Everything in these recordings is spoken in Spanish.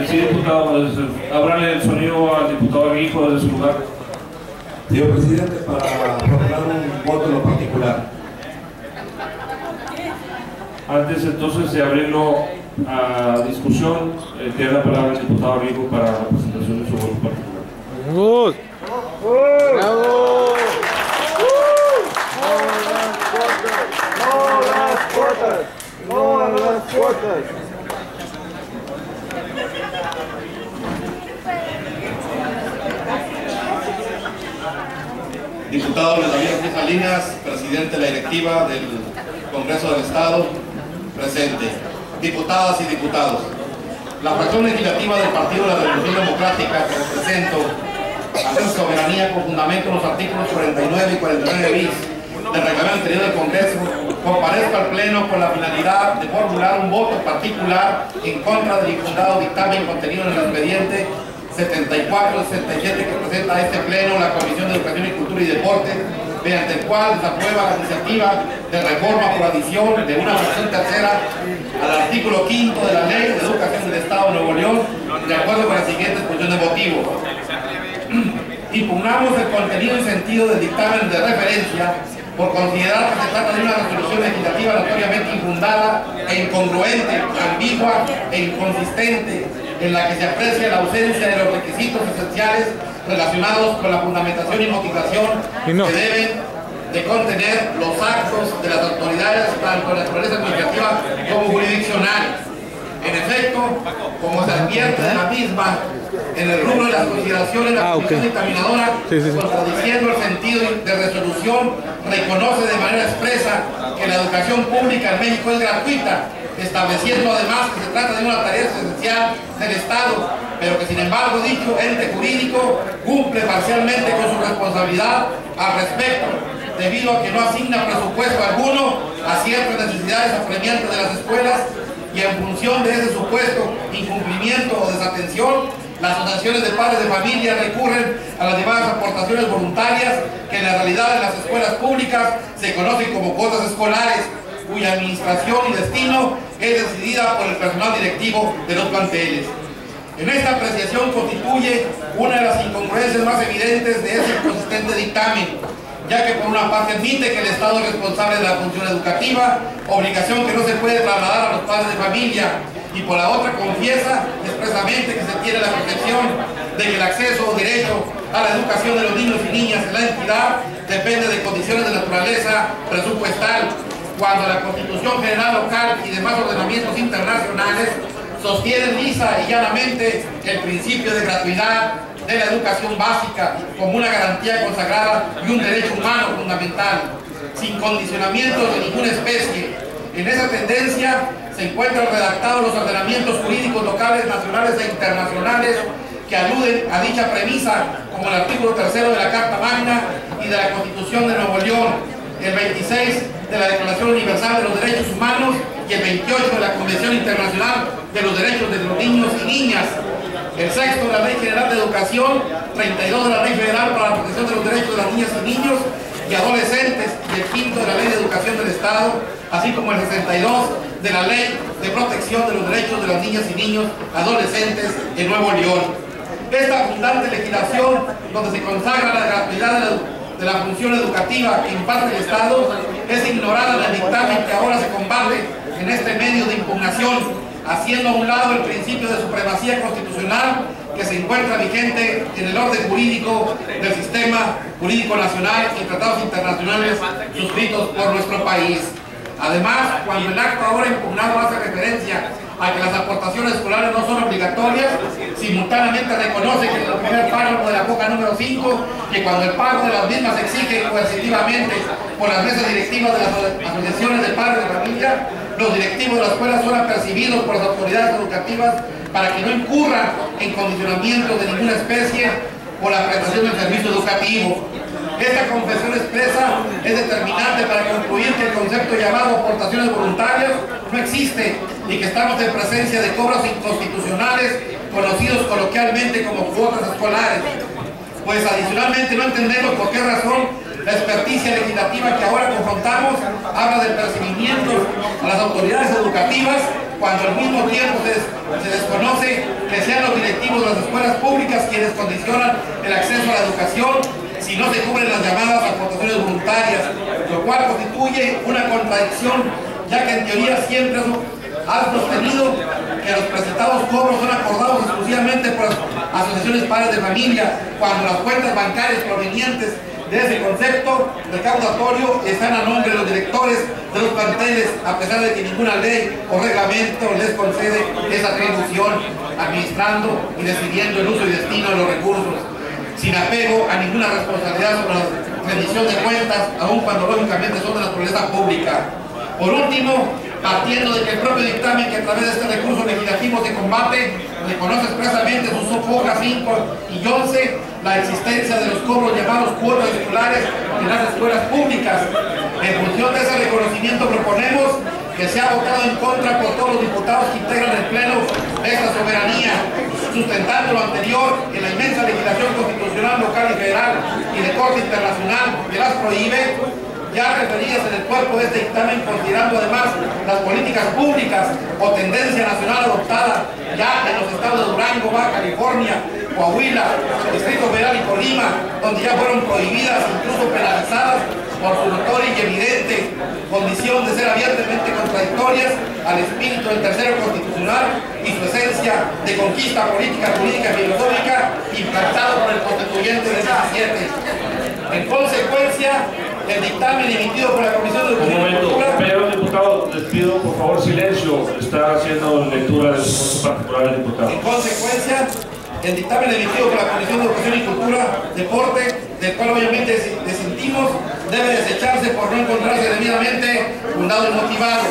Sí, diputado, ábrale el sonido al diputado Rijo desde su lugar. Señor presidente, para proponer un voto en lo particular. Antes entonces de abrirlo a discusión, tiene la palabra el diputado Rijo para la presentación de su voto particular. ¡Bravo! ¡Bravo! ¡No las cuotas! ¡No las cuotas! Diputado Luis David Salinas, presidente de la directiva del Congreso del Estado, presente. Diputadas y diputados, la fracción legislativa del Partido de la Revolución Democrática que represento hace soberanía con fundamento en los artículos 49 y 49 bis del reglamento interior del Congreso, comparezco al Pleno con la finalidad de formular un voto particular en contra del infundado dictamen contenido en el expediente 74-67 que presenta a este Pleno la Comisión de Educación y Cultura y Deporte, mediante el cual desaprueba la iniciativa de reforma por adición de una fracción tercera al artículo 5 de la Ley de Educación del Estado de Nuevo León, de acuerdo con la siguiente exposición de motivos. Impugnamos el contenido y sentido del dictamen de referencia por considerar que se trata de una resolución legislativa notoriamente infundada e incongruente, ambigua e inconsistente, en la que se aprecia la ausencia de los requisitos esenciales relacionados con la fundamentación y motivación que deben de contener los actos de las autoridades, tanto de la naturaleza administrativa como jurisdiccional. En efecto, como se advierte en la misma, en el rubro de las consideraciones de la Comisión Dictaminadora, contradiciendo el sentido de resolución, reconoce de manera expresa que la educación pública en México es gratuita, estableciendo además que se trata de una tarea esencial del Estado, pero que sin embargo dicho ente jurídico cumple parcialmente con su responsabilidad al respecto, debido a que no asigna presupuesto alguno a ciertas necesidades apremiantes de las escuelas, y en función de ese supuesto incumplimiento o desatención, las asociaciones de padres de familia recurren a las llamadas aportaciones voluntarias que en la realidad en las escuelas públicas se conocen como cuotas escolares, cuya administración y destino es decidida por el personal directivo de los planteles. En esta apreciación constituye una de las incongruencias más evidentes de ese inconsistente dictamen, ya que por una parte admite que el Estado es responsable de la función educativa, obligación que no se puede trasladar a los padres de familia, y por la otra confiesa expresamente que se tiene la percepción de que el acceso o derecho a la educación de los niños y niñas en la entidad depende de condiciones de naturaleza presupuestal, cuando la Constitución General Local y demás ordenamientos internacionales sostienen lisa y llanamente el principio de gratuidad de la educación básica como una garantía consagrada y un derecho humano fundamental, sin condicionamientos de ninguna especie. En esa tendencia se encuentran redactados los ordenamientos jurídicos locales, nacionales e internacionales que aluden a dicha premisa, como el artículo 3 de la Carta Magna y de la Constitución de Nuevo León, el 26 de la Declaración Universal de los Derechos Humanos y el 28 de la Convención Internacional de los Derechos de los Niños y Niñas, el 6 de la Ley General de Educación, 32 de la Ley Federal para la Protección de los Derechos de las Niñas y Niños y Adolescentes y el 5 de la Ley de Educación del Estado, así como el 62 de la Ley de Protección de los Derechos de las Niñas y Niños Adolescentes en Nuevo León. Esta abundante legislación, donde se consagra la gratuidad de la función educativa que imparte el Estado, es ignorada en el dictamen que ahora se combate en este medio de impugnación, haciendo a un lado el principio de supremacía constitucional que se encuentra vigente en el orden jurídico del sistema jurídico nacional y tratados internacionales suscritos por nuestro país. Además, cuando el acto ahora impugnado hace referencia a que las aportaciones escolares no son obligatorias, simultáneamente reconoce que en el primer párrafo de la boca número 5, que cuando el pago de las mismas se exige coercitivamente por las mesas directivas de las asociaciones de padres de familia, los directivos de la escuela son apercibidos por las autoridades educativas para que no incurran en condicionamientos de ninguna especie por la prestación del servicio educativo. Esta confesión expresa es determinante para concluir que el concepto llamado aportaciones voluntarias no existe y que estamos en presencia de cobros inconstitucionales conocidos coloquialmente como cuotas escolares. Pues adicionalmente no entendemos por qué razón la experticia legislativa que ahora confrontamos habla del percibimiento a las autoridades educativas cuando al mismo tiempo se desconoce somos las escuelas públicas quienes condicionan el acceso a la educación si no se cubren las llamadas aportaciones voluntarias, lo cual constituye una contradicción, ya que en teoría siempre has sostenido que los presentados cobros son acordados exclusivamente por las asociaciones padres de familia, cuando las cuentas bancarias provenientes de ese concepto recaudatorio están a nombre de los directores de los planteles, a pesar de que ninguna ley o reglamento les concede esa atribución, administrando y decidiendo el uso y destino de los recursos, sin apego a ninguna responsabilidad sobre la rendición de cuentas, aun cuando lógicamente son de naturaleza pública. Por último, partiendo de que el propio dictamen que a través de este recurso legislativo se combate, reconoce expresamente en sus hojas 5 y 11 la existencia de los cobros llamados cuotas escolares en las escuelas públicas. En función de ese reconocimiento proponemos que sea votado en contra por todos los diputados que integran el Pleno de esta soberanía, sustentando lo anterior en la inmensa legislación constitucional local y federal y de corte internacional que las prohíbe, ya referidas en el cuerpo de este dictamen, considerando además las políticas públicas o tendencia nacional adoptada ya en los estados de Durango, Baja California, Coahuila, Distrito Federal y Colima, donde ya fueron prohibidas, incluso penalizadas, por su notoria y evidente condición de ser abiertamente contradictorias al espíritu del tercero constitucional y su esencia de conquista política, jurídica y filosófica implantado por el constituyente del 17. En consecuencia, el dictamen emitido por la Comisión de Educación y Cultura... pero diputado, les pido por favor silencio, está haciendo lectura del voto particular del diputado. En consecuencia, el dictamen emitido por la Comisión de Educación y Cultura, Deporte, del cual obviamente desentimos, debe desecharse por no encontrarse debidamente fundado y motivado,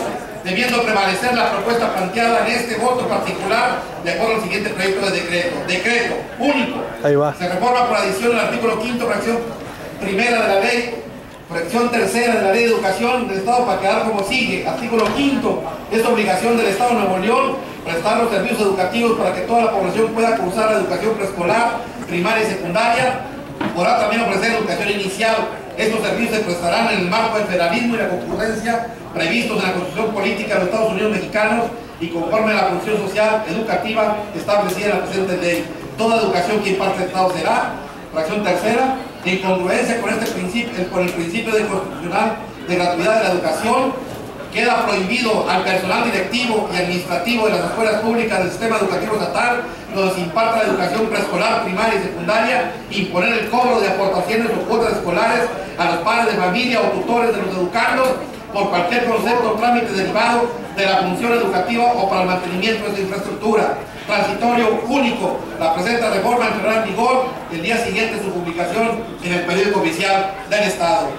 debiendo prevalecer la propuesta planteada en este voto particular de acuerdo al siguiente proyecto de decreto. Decreto único. Ahí va. Se reforma por adición el artículo 5º, fracción primera de la ley, fracción tercera de la Ley de Educación del Estado, para quedar como sigue. Artículo 5º. Es obligación del Estado de Nuevo León prestar los servicios educativos para que toda la población pueda cursar la educación preescolar, primaria y secundaria. Podrá también ofrecer educación inicial. Estos servicios se prestarán en el marco del federalismo y la concurrencia previstos en la Constitución Política de los Estados Unidos Mexicanos y conforme a la función social educativa establecida en la presente ley. Toda educación que imparte el Estado será, fracción tercera, en congruencia con este principio, con el principio constitucional de gratuidad de la educación, queda prohibido al personal directivo y administrativo de las escuelas públicas del sistema educativo estatal, donde se imparte la educación preescolar, primaria y secundaria, imponer el cobro de aportaciones o cuotas escolares a los padres de familia o tutores de los educandos por cualquier concepto o trámite derivado de la función educativa o para el mantenimiento de esta infraestructura. Transitorio único. La presente reforma entrará en vigor el día siguiente de su publicación en el periódico oficial del Estado.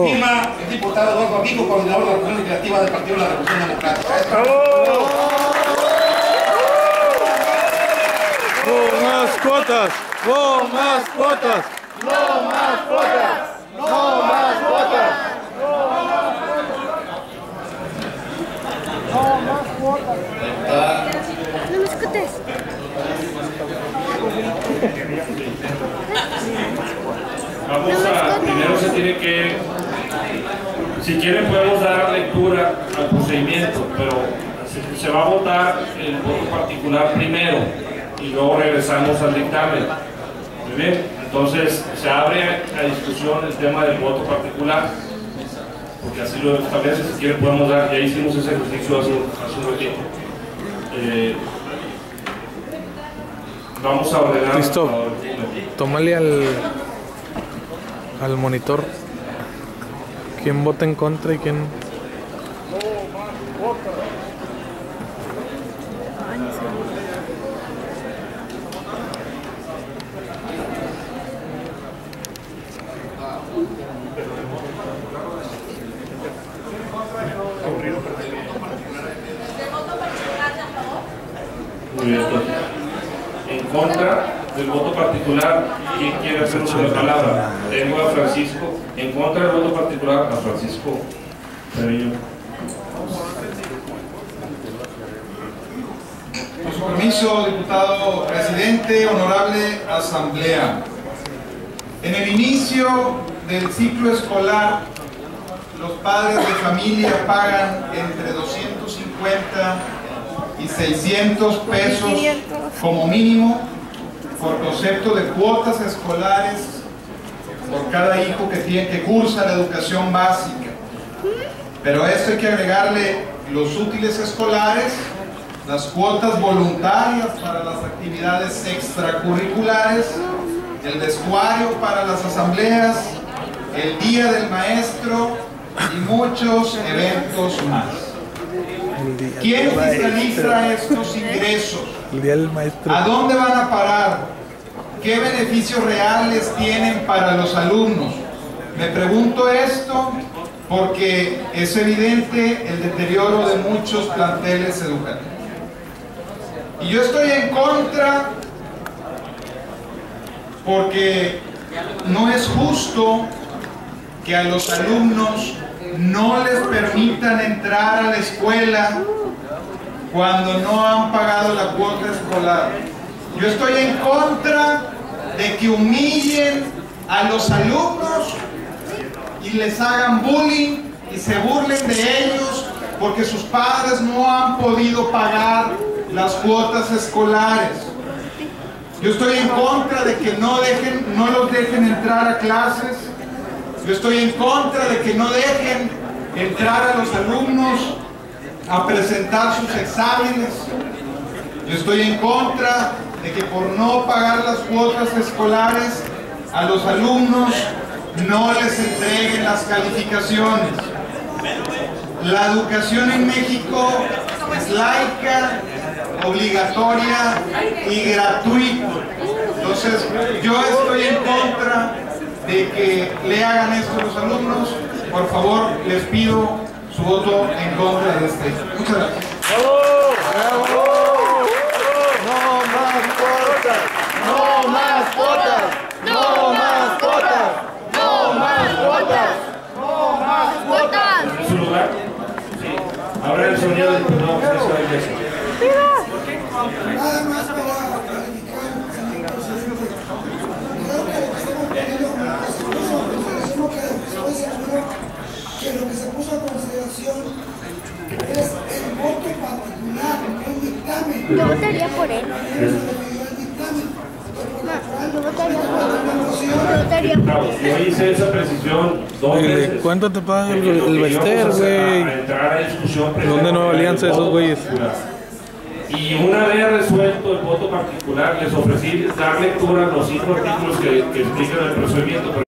Firma el diputado Eduardo Amigo, coordinador de la Comisión Legislativa del Partido de la Revolución Democrática. ¡No más cuotas! ¡No más cuotas! ¡No más cuotas! ¡No más cuotas! No me escuches. Vamos a, primero se tiene que, si quieren podemos dar lectura al procedimiento, pero se va a votar el voto particular primero y luego regresamos al dictamen. Muy bien, entonces se abre a discusión el tema del voto particular, porque así lo establece. Si quieren podemos dar, ya hicimos ese ejercicio hace un ratito. Vamos a ordenar. Listo. Tómale al monitor quién vota en contra y quién... Muy bien, entonces, en contra del voto particular, ¿quién quiere hacer uso de la palabra? Tengo a Francisco. En contra del voto particular, a Francisco Treviño. Con su permiso, diputado presidente, honorable asamblea. En el inicio del ciclo escolar, los padres de familia pagan entre 250 y 600 pesos como mínimo por concepto de cuotas escolares por cada hijo que cursa la educación básica. Pero a esto hay que agregarle los útiles escolares, las cuotas voluntarias para las actividades extracurriculares, el vestuario para las asambleas, el Día del Maestro y muchos eventos más. ¿Quién fiscaliza estos ingresos? ¿A dónde van a parar? ¿Qué beneficios reales tienen para los alumnos? Me pregunto esto porque es evidente el deterioro de muchos planteles educativos. Y yo estoy en contra porque no es justo que a los alumnos no les permitan entrar a la escuela cuando no han pagado la cuota escolar. Yo estoy en contra de que humillen a los alumnos y les hagan bullying y se burlen de ellos porque sus padres no han podido pagar las cuotas escolares. Yo estoy en contra de que no los dejen entrar a clases. Yo estoy en contra de que no dejen entrar a los alumnos a presentar sus exámenes. Yo estoy en contra de que por no pagar las cuotas escolares a los alumnos no les entreguen las calificaciones. La educación en México es laica, obligatoria y gratuita. Entonces, yo estoy en contra de que le hagan esto a los alumnos. Por favor, les pido su voto en contra de este. Muchas gracias. ¡No más cuotas! ¡No más cuotas! ¡No más cuotas! ¡No más cuotas! ¿En su lugar? Sí. Ahora el sonido del diputado César Iglesias. Nada más para clarificar, señor presidente. Creo que lo que estamos pidiendo, que lo que se puso a consideración es el voto particular, no el dictamen. Yo votaría por él. Yo votaría por él. Yo hice esa precisión 2 veces. ¿Cuánto te paga el Bester, güey? ¿Dónde Nueva Alianza esos güeyes? Y una vez resuelto el voto particular, les ofrecí dar lectura a los 5 artículos que explican el procedimiento.